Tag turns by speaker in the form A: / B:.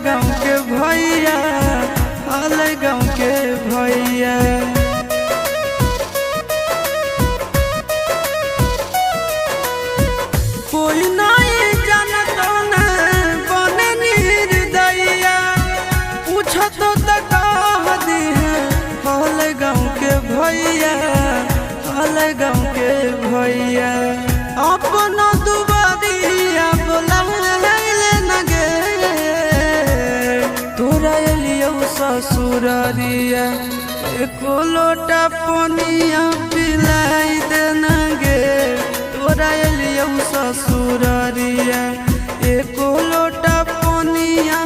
A: गाँव के भैया, हाल गाँव के भैया। कोई नहीं जानता न बने निर्दया, पूछो तो कह दी है हाल गाँव के भैया, हाल गाँव के भैया। अपना दुबारिया बोलाइले न गे, तोरा एलियो ससुरारिया, एको लोटा पनिया पिलाई देना गे। तोरा एलियो ससुरारिया, एको लोटा पनिया